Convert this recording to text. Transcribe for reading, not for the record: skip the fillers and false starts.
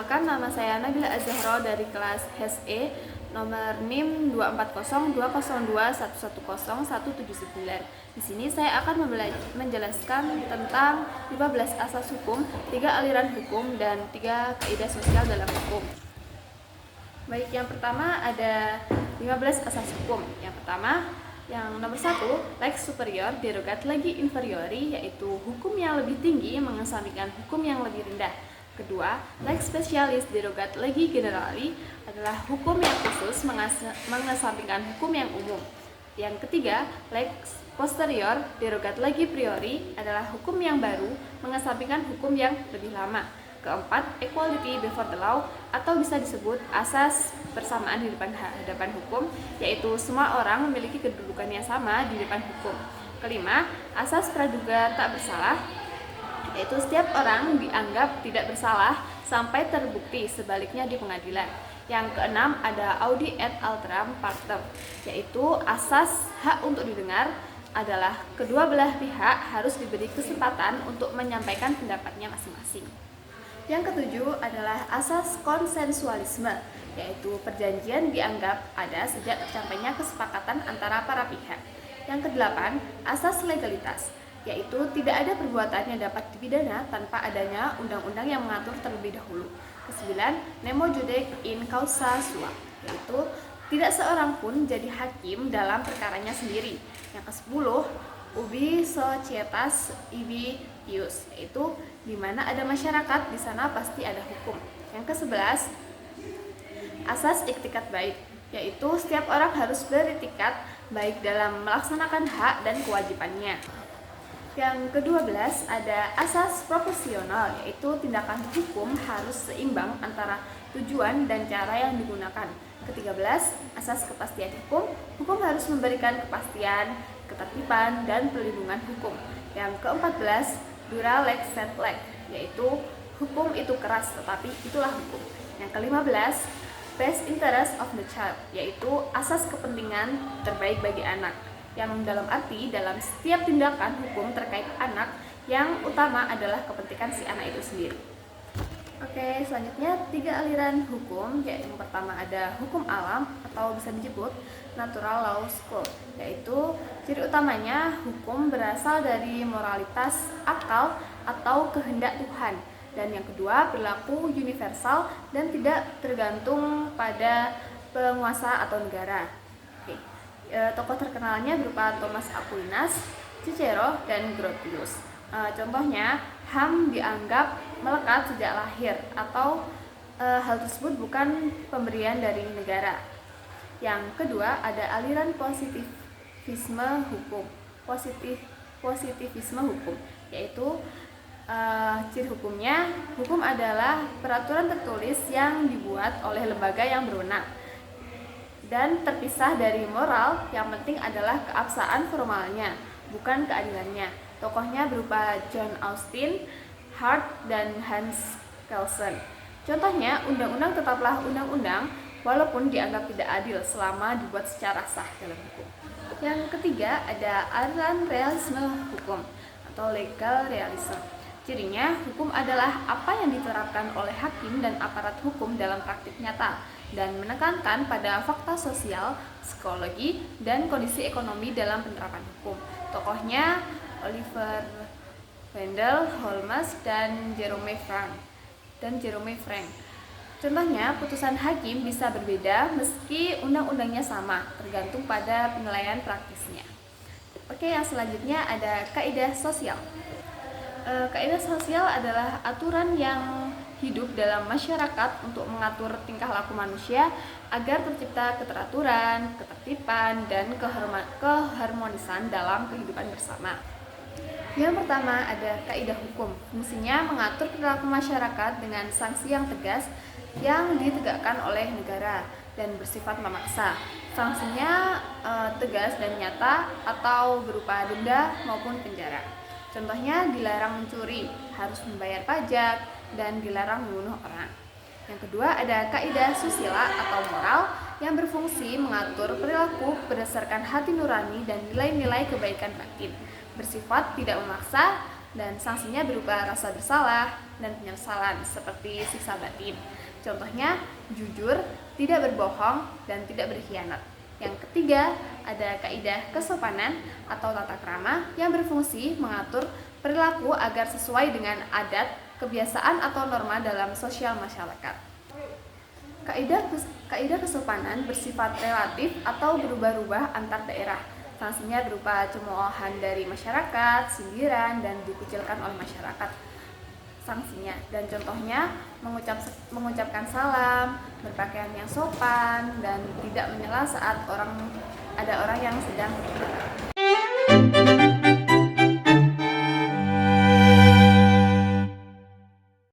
Perkenalkan, nama saya Nabila Azahra dari kelas HSE nomor NIM 2402021101179. Di sini saya akan menjelaskan tentang 15 asas hukum, 3 aliran hukum, dan 3 kaidah sosial dalam hukum. Baik, yang pertama ada 15 asas hukum. Yang pertama, yang nomor 1, lex superior derogat legi inferiori, yaitu hukum yang lebih tinggi mengesampingkan hukum yang lebih rendah. Kedua, lex specialis derogat legi generali adalah hukum yang khusus mengesampingkan hukum yang umum. Yang ketiga, lex posterior derogat legi priori adalah hukum yang baru mengesampingkan hukum yang lebih lama. Keempat, equality before the law atau bisa disebut asas persamaan di hadapan hukum, yaitu semua orang memiliki kedudukan yang sama di depan hukum. Kelima, asas praduga tak bersalah, yaitu setiap orang dianggap tidak bersalah sampai terbukti sebaliknya di pengadilan. Yang keenam ada audi et alteram partem, yaitu asas hak untuk didengar adalah kedua belah pihak harus diberi kesempatan untuk menyampaikan pendapatnya masing-masing. Yang ketujuh adalah asas konsensualisme, yaitu perjanjian dianggap ada sejak tercapainya kesepakatan antara para pihak. Yang kedelapan, asas legalitas, yaitu tidak ada perbuatan yang dapat dipidana tanpa adanya undang-undang yang mengatur terlebih dahulu. Kesembilan, nemo judic in causa sua, yaitu tidak seorang pun jadi hakim dalam perkaranya sendiri. Yang kesepuluh, ubi societas ibi ius, yaitu di mana ada masyarakat, di sana pasti ada hukum. Yang ke-11, asas iktikat baik, yaitu setiap orang harus beriktikat baik dalam melaksanakan hak dan kewajibannya. Yang ke-12 ada asas proporsional, yaitu tindakan hukum harus seimbang antara tujuan dan cara yang digunakan. Ke-13, asas kepastian hukum, hukum harus memberikan kepastian, ketertiban, dan perlindungan hukum. Yang ke-14, dura lex sed lex, yaitu hukum itu keras tetapi itulah hukum. Yang ke-15, best interest of the child, yaitu asas kepentingan terbaik bagi anak, yang dalam arti dalam setiap tindakan hukum terkait anak yang utama adalah kepentingan si anak itu sendiri. Oke, selanjutnya 3 aliran hukum, yaitu yang pertama ada hukum alam atau bisa disebut natural law school, yaitu ciri utamanya hukum berasal dari moralitas, akal, atau kehendak Tuhan. Dan yang kedua, berlaku universal dan tidak tergantung pada penguasa atau negara. Oke. Tokoh terkenalnya berupa Thomas Aquinas, Cicero, dan Grotius. Contohnya, HAM dianggap melekat sejak lahir atau hal tersebut bukan pemberian dari negara. Yang kedua ada aliran positivisme hukum. Positivisme hukum, yaitu ciri hukumnya, hukum adalah peraturan tertulis yang dibuat oleh lembaga yang berwenang dan terpisah dari moral. Yang penting adalah keabsahan formalnya, bukan keadilannya. Tokohnya berupa John Austin, Hart, dan Hans Kelsen. Contohnya, undang-undang tetaplah undang-undang walaupun dianggap tidak adil selama dibuat secara sah dalam hukum. Yang ketiga ada aliran realisme hukum atau legal realism. Cirinya, hukum adalah apa yang diterapkan oleh hakim dan aparat hukum dalam praktik nyata dan menekankan pada fakta sosial, psikologi, dan kondisi ekonomi dalam penerapan hukum. Tokohnya Oliver Wendell Holmes dan Jerome Frank. Contohnya, putusan hakim bisa berbeda meski undang-undangnya sama, tergantung pada penilaian praktisnya. Oke, yang selanjutnya ada kaidah sosial. Kaidah sosial adalah aturan yang hidup dalam masyarakat untuk mengatur tingkah laku manusia agar tercipta keteraturan, ketertiban, dan keharmonisan dalam kehidupan bersama. Yang pertama ada kaidah hukum. Fungsinya mengatur perilaku masyarakat dengan sanksi yang tegas yang ditegakkan oleh negara dan bersifat memaksa. Sanksinya tegas dan nyata atau berupa denda maupun penjara. Contohnya dilarang mencuri, harus membayar pajak, dan dilarang membunuh orang. Yang kedua ada kaidah susila atau moral yang berfungsi mengatur perilaku berdasarkan hati nurani dan nilai-nilai kebaikan batin, bersifat tidak memaksa, dan sanksinya berupa rasa bersalah dan penyesalan seperti siksa batin. Contohnya, jujur, tidak berbohong, dan tidak berkhianat. Yang ketiga, ada kaidah kesopanan atau tata krama yang berfungsi mengatur perilaku agar sesuai dengan adat, kebiasaan, atau norma dalam sosial masyarakat. Kaidah kesopanan bersifat relatif atau berubah-ubah antar daerah. Sanksinya berupa cemoohan dari masyarakat, sindiran, dan dikucilkan oleh masyarakat. Sanksinya dan contohnya mengucapkan salam, berpakaian yang sopan, dan tidak menyela saat ada orang yang sedang berbicara.